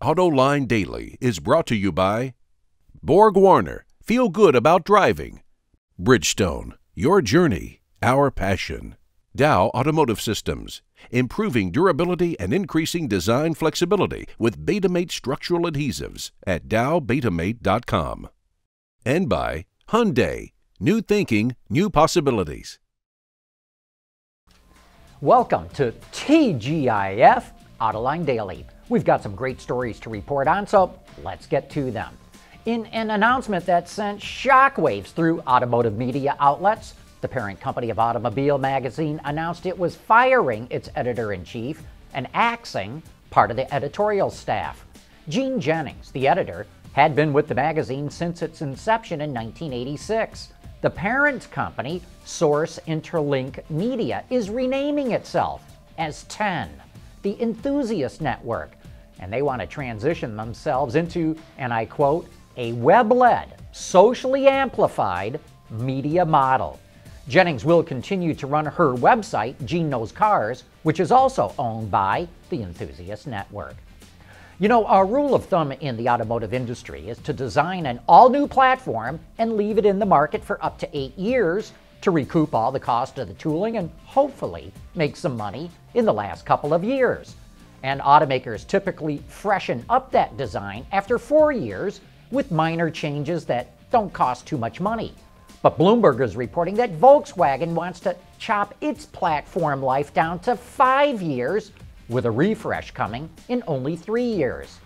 Autoline Daily is brought to you by Borg Warner, feel good about driving. Bridgestone, your journey, our passion. Dow Automotive Systems, improving durability and increasing design flexibility with Betamate structural adhesives at dowbetamate.com. And by Hyundai, new thinking, new possibilities. Welcome to TGIF Autoline Daily. We've got some great stories to report on, so let's get to them. In an announcement that sent shockwaves through automotive media outlets, the parent company of Automobile magazine announced it was firing its editor-in-chief and axing part of the editorial staff. Gene Jennings, the editor, had been with the magazine since its inception in 1986. The parent company, Source Interlink Media, is renaming itself as 10, the Enthusiast Network, and they want to transition themselves into, and I quote, a web-led, socially amplified media model. Jennings will continue to run her website, Gene Knows Cars, which is also owned by the Enthusiast Network. You know, a rule of thumb in the automotive industry is to design an all-new platform and leave it in the market for up to 8 years to recoup all the cost of the tooling and hopefully make some money in the last couple of years. And automakers typically freshen up that design after 4 years with minor changes that don't cost too much money. But Bloomberg is reporting that Volkswagen wants to chop its platform life down to 5 years, with a refresh coming in only 3 years.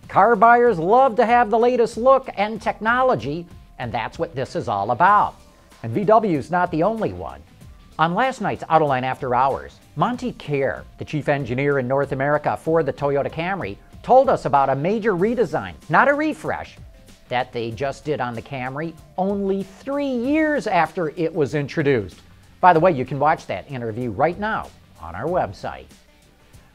Car buyers love to have the latest look and technology, and that's what this is all about. And VW's not the only one. On last night's Autoline After Hours, Monty Kerr, the chief engineer in North America for the Toyota Camry, told us about a major redesign, not a refresh, that they just did on the Camry only 3 years after it was introduced. By the way, you can watch that interview right now on our website.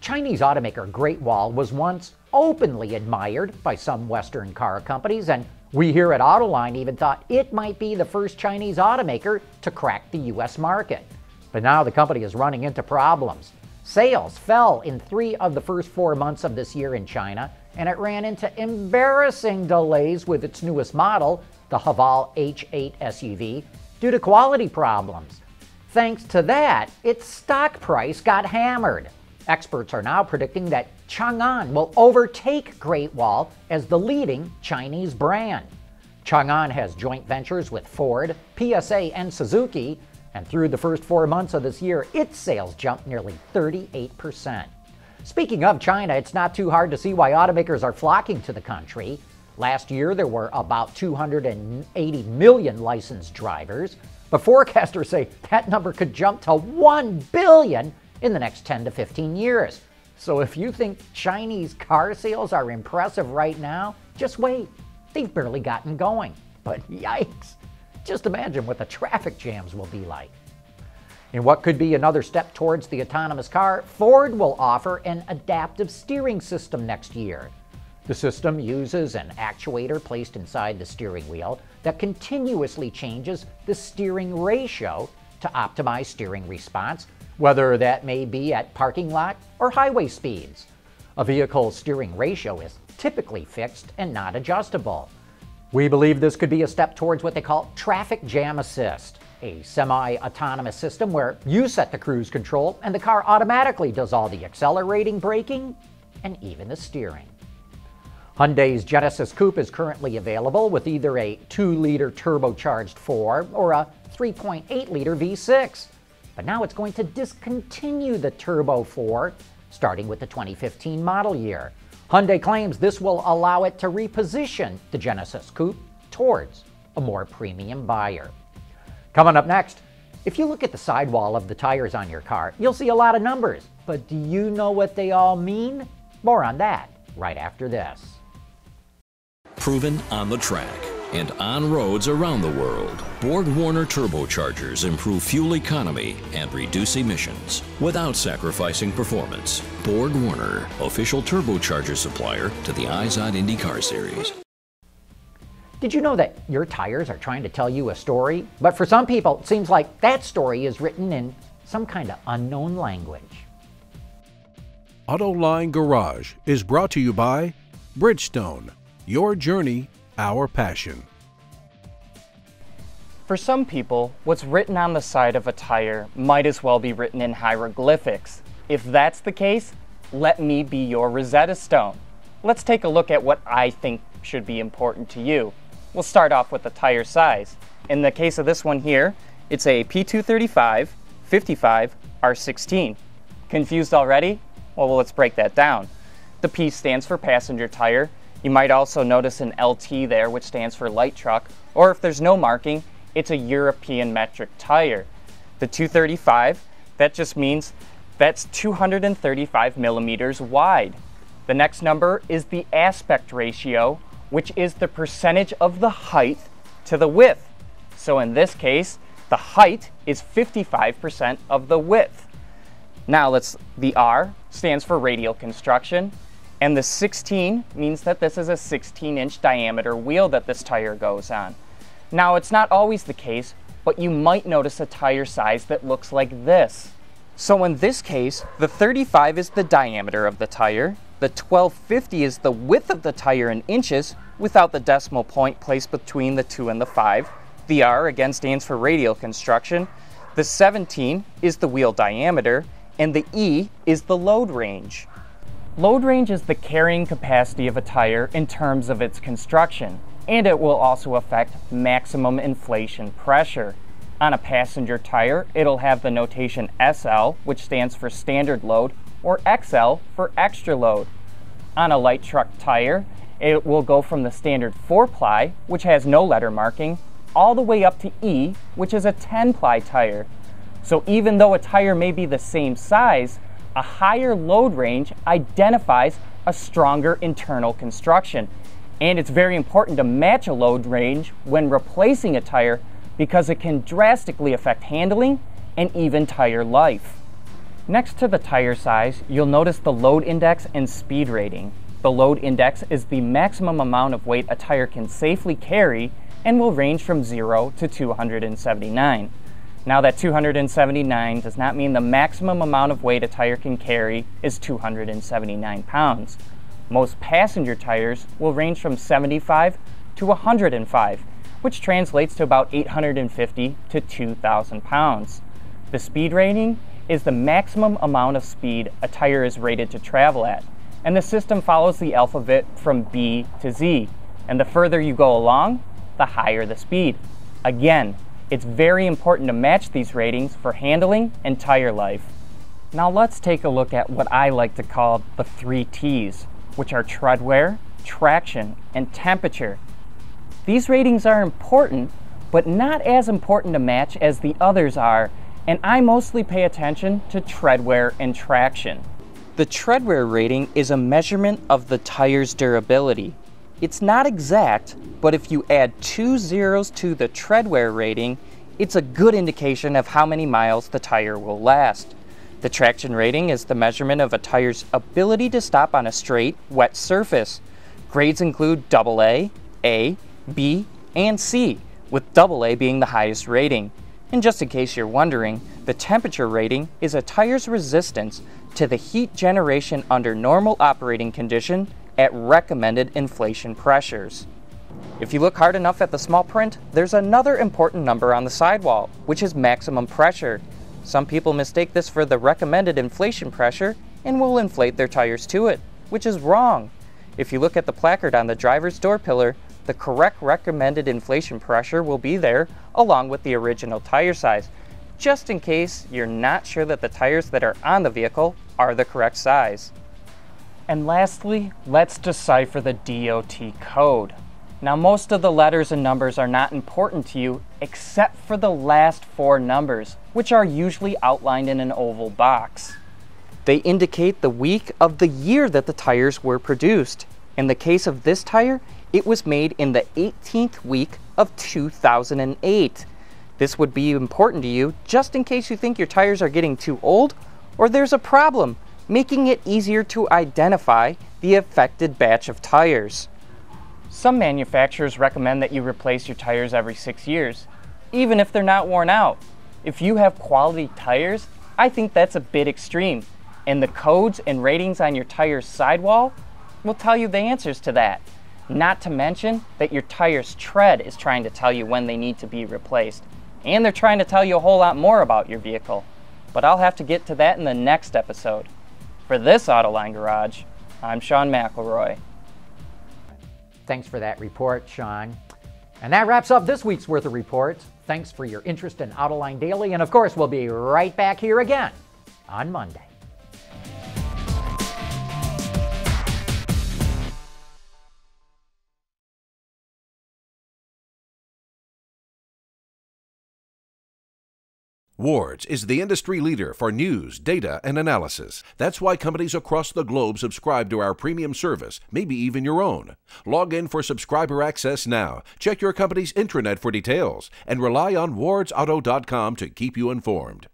Chinese automaker Great Wall was once openly admired by some Western car companies, and we here at Autoline even thought it might be the first Chinese automaker to crack the US market. But now the company is running into problems. Sales fell in 3 of the first 4 months of this year in China, and it ran into embarrassing delays with its newest model, the Haval H8 SUV, due to quality problems. Thanks to that, its stock price got hammered. Experts are now predicting that Changan will overtake Great Wall as the leading Chinese brand. Changan has joint ventures with Ford, PSA, and Suzuki, and through the first 4 months of this year, its sales jumped nearly 38%. Speaking of China, it's not too hard to see why automakers are flocking to the country. Last year, there were about 280 million licensed drivers, but forecasters say that number could jump to 1 billion in the next 10 to 15 years. So if you think Chinese car sales are impressive right now, just wait. They've barely gotten going. But yikes! Just imagine what the traffic jams will be like. In what could be another step towards the autonomous car, Ford will offer an adaptive steering system next year. The system uses an actuator placed inside the steering wheel that continuously changes the steering ratio to optimize steering response, whether that may be at parking lot or highway speeds. A vehicle's steering ratio is typically fixed and not adjustable. We believe this could be a step towards what they call traffic jam assist, a semi-autonomous system where you set the cruise control and the car automatically does all the accelerating, braking, and even the steering. Hyundai's Genesis Coupe is currently available with either a 2-liter turbocharged 4 or a 3.8-liter V6. But now it's going to discontinue the Turbo 4, starting with the 2015 model year. Hyundai claims this will allow it to reposition the Genesis Coupe towards a more premium buyer. Coming up next, if you look at the sidewall of the tires on your car, you'll see a lot of numbers. But do you know what they all mean? More on that right after this. Proven on the track and on roads around the world, Borg Warner turbochargers improve fuel economy and reduce emissions without sacrificing performance. Borg Warner, official turbocharger supplier to the Izod Indy Car Series. Did you know that your tires are trying to tell you a story? But for some people, it seems like that story is written in some kind of unknown language. Autoline Garage is brought to you by Bridgestone, your journey, our passion. For some people, what's written on the side of a tire might as well be written in hieroglyphics. If that's the case, let me be your Rosetta Stone. Let's take a look at what I think should be important to you. We'll start off with the tire size. In the case of this one here, it's a P235 55 R16. Confused already? Well, let's break that down. The P stands for passenger tire. You might also notice an LT there, which stands for light truck, or if there's no marking, it's a European metric tire. The 235, that just means that's 235 millimeters wide. The next number is the aspect ratio, which is the percentage of the height to the width. So in this case, the height is 55% of the width. Now the R stands for radial construction, and the 16 means that this is a 16-inch diameter wheel that this tire goes on. Now it's not always the case, but you might notice a tire size that looks like this. So in this case, the 35 is the diameter of the tire, the 1250 is the width of the tire in inches without the decimal point placed between the 2 and the 5. The R again stands for radial construction, the 17 is the wheel diameter, and the E is the load range. Load range is the carrying capacity of a tire in terms of its construction, and it will also affect maximum inflation pressure. On a passenger tire, it'll have the notation SL, which stands for standard load, or XL for extra load. On a light truck tire, it will go from the standard 4-ply, which has no letter marking, all the way up to E, which is a 10-ply tire. So even though a tire may be the same size, a higher load range identifies a stronger internal construction. And it's very important to match a load range when replacing a tire because it can drastically affect handling and even tire life. Next to the tire size, you'll notice the load index and speed rating. The load index is the maximum amount of weight a tire can safely carry and will range from 0 to 279. Now that 279 does not mean the maximum amount of weight a tire can carry is 279 pounds. Most passenger tires will range from 75 to 105, which translates to about 850 to 2,000 pounds. The speed rating is the maximum amount of speed a tire is rated to travel at, and the system follows the alphabet from B to Z, and the further you go along, the higher the speed. Again, it's very important to match these ratings for handling and tire life. Now let's take a look at what I like to call the 3 T's, which are tread wear, traction, and temperature. These ratings are important, but not as important to match as the others are, and I mostly pay attention to tread wear and traction. The tread wear rating is a measurement of the tire's durability. It's not exact, but if you add 2 zeros to the tread wear rating, it's a good indication of how many miles the tire will last. The traction rating is the measurement of a tire's ability to stop on a straight, wet surface. Grades include AA, A, B, and C, with AA being the highest rating. And just in case you're wondering, the temperature rating is a tire's resistance to the heat generation under normal operating condition at recommended inflation pressures. If you look hard enough at the small print, there's another important number on the sidewall, which is maximum pressure. Some people mistake this for the recommended inflation pressure and will inflate their tires to it, which is wrong. If you look at the placard on the driver's door pillar, the correct recommended inflation pressure will be there along with the original tire size, just in case you're not sure that the tires that are on the vehicle are the correct size. And lastly, let's decipher the DOT code. Now most of the letters and numbers are not important to you except for the last 4 numbers, which are usually outlined in an oval box. They indicate the week of the year that the tires were produced. In the case of this tire, it was made in the 18th week of 2008. This would be important to you just in case you think your tires are getting too old or there's a problem, making it easier to identify the affected batch of tires. Some manufacturers recommend that you replace your tires every 6 years, even if they're not worn out. If you have quality tires, I think that's a bit extreme, and the codes and ratings on your tire's sidewall will tell you the answers to that. Not to mention that your tire's tread is trying to tell you when they need to be replaced. And they're trying to tell you a whole lot more about your vehicle. But I'll have to get to that in the next episode. For this Autoline Garage, I'm Sean McElroy. Thanks for that report, Sean. And that wraps up this week's worth of reports. Thanks for your interest in Autoline Daily. And of course, we'll be right back here again on Monday. Ward's is the industry leader for news, data, and analysis. That's why companies across the globe subscribe to our premium service, maybe even your own. Log in for subscriber access now. Check your company's intranet for details and rely on wardsauto.com to keep you informed.